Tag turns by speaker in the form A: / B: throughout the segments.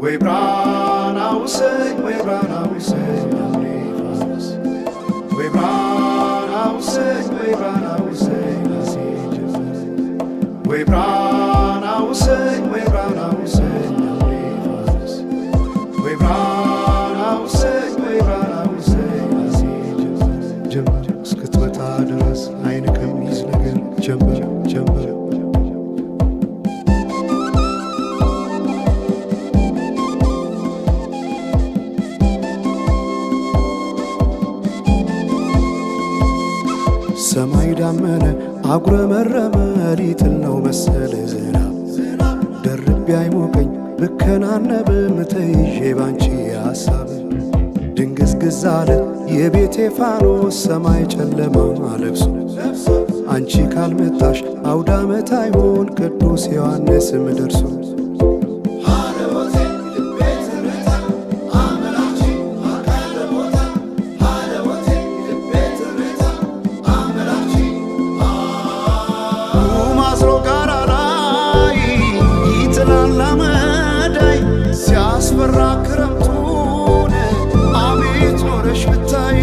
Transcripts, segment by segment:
A: ወይ ብርሃን አውሰኝ ወይ ብርሃን አውሰኝ አምሬፋስ ወይ ብርሃን አውሰኝ ወይ ብርሃን አውሰኝ አሲጀመር ወይ ብርሃን አውሰኝ ወይ ብርሃን አውሰኝ አምሬፋስ ወይ ብርሃን አውሰኝ ወይ ብርሃን አውሰኝ አሲጀመር ጀመር እስክትመጣ ድረስ አይን ከሚይዝ ነገር ጀመር ጀመር ሰማይ ዳመነ አጉረመረመ ሊጥል ነው መሰለ ዝናብ ደርቤ አይሞቀኝ ብከናነብም ተይዤ ባንቺ ሐሳብ ድንግዝግዝ አለ የቤቴ ፋኖስ ሰማይ ጨለማ ለብሶ አንቺ ካልመጣሽ አውደ ዓመት አይሆን ቅዱስ ዮሐንስም ደርሶ ሲያስፈራ ክረምቱን አቤት ኖረሽ ብታይ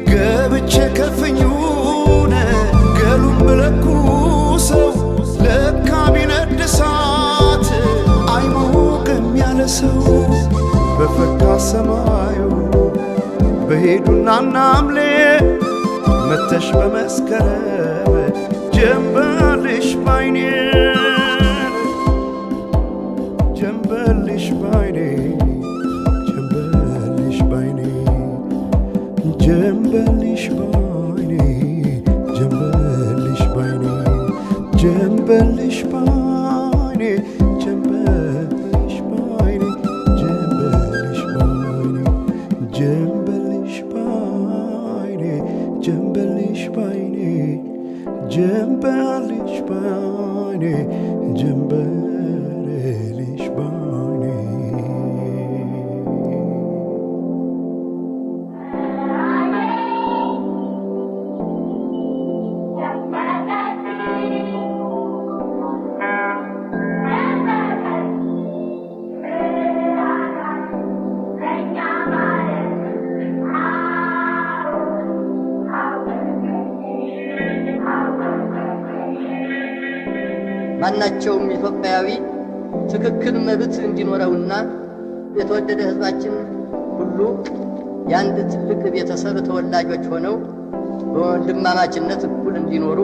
A: ገብቼ ከፍኙን ገሉን ብለኩ ሰው ለካ ቢነድ እሳት አይሞቅም ያለ ሰው በፈካ ሰማዩ በሄዱና ናምሌ መተሽ በመስከረም ጀንበልሽ ባይኔ ጀንበልሽ ባይኔ ጀንበልሽ ባይኔ ጀንበልሽ ባይኔ ጀንበልሽ ባይኔ ጀንበልሽ ባይኔ ጀንበልሽ ባይኔ ጀንበልሽ ባይኔ ጀንበልሽ ባይኔ ጀንበልሽ ባይኔ ጀንበልሽ ባይኔ ጀንበልሽ ባይኔ
B: ማናቸውም ኢትዮጵያዊ ትክክል መብት እንዲኖረውና የተወደደ ሕዝባችን ሁሉ የአንድ ትልቅ ቤተሰብ ተወላጆች ሆነው በወንድማማችነት እኩል እንዲኖሩ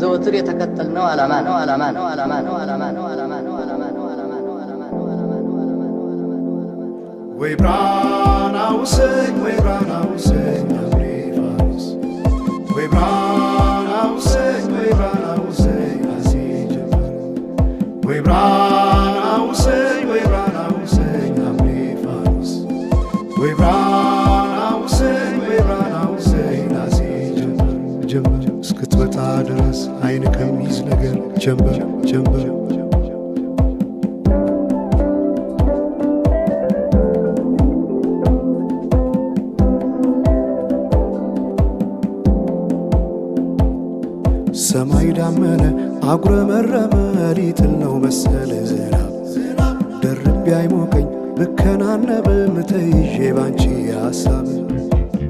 B: ዘወትር የተከተልነው ዓላማ ነው ዓላማ ነው ዓላማ ነው ዓላማ ነው ዓላማ ነው ዓላማ ነው ዓላማ ነው ዓላማ ነው ዓላማ ነው ዓላማ ነው ዓላማ ነው ዓላማ ነው
A: ወይ ብርሃን አውሰኝ ወይ ብርሃን አውሰኝ አምሬፋስ ወይ ብርሃን አውሰኝ ወይ ብርሃን አውሰኝ ወይ ብርሃን አውሰኝ ወይ ብርሃን አውሰኝ አምሬፋስ ወይ ብርሃን አውሰኝ ወይ ብርሃን አውሰኝ ናሴ ጀመር እስክትመጣ ድረስ አይን ከሚይዝ ነገር ጀመር ጀመር ሰማይ ዳመነ አጉረመረመ ሊጥል ነው መሰለ ዝናብ ደርቤ አይሞቀኝ ብከናነብም ተይዤ ባንቺ ሐሳብ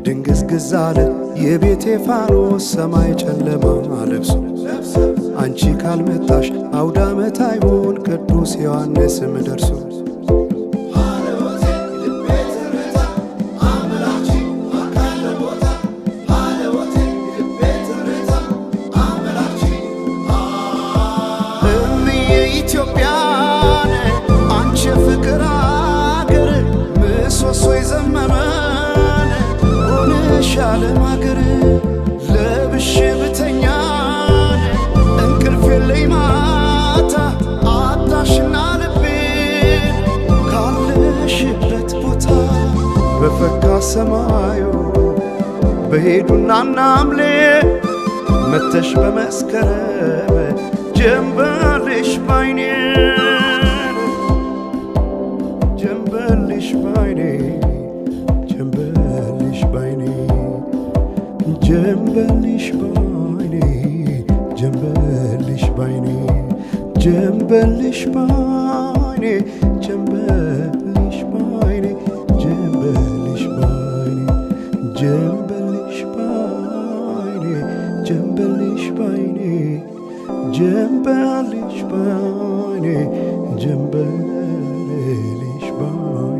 A: ድንግዝግዝ አለ የቤቴ ፋኖስ ሰማይ ጨለማ ለብሶ አንቺ ካልመጣሽ አውደ ዓመት አይሆን ቅዱስ ዮሐንስም ደርሶ ኢትዮጵያን አንቺ ፍቅር አገር ምሰሶ የዘመመን ሆነሽ ዓለም አገር ለብሼ ብተኛን እንቅልፍ የለኝ ማታ አጣሽና ልቤን ካለሽበት ቦታ በፈካ ሰማዩ በሄዱና ናምሌ መተሽ በመስከረም ጀንበልሽ ባይኔ ጀንበልሽ ባይኔ ጀንበልሽ ባይኔ ጀንበልሽ ባይኔ ጀንበልሽ ባይኔ ጀንበልሽ ባይኔ ጀንበልሽ ጀንበልሽ ባይኔ ጀንበልሽ ባይኔ ጀንበልሽ ባይኔ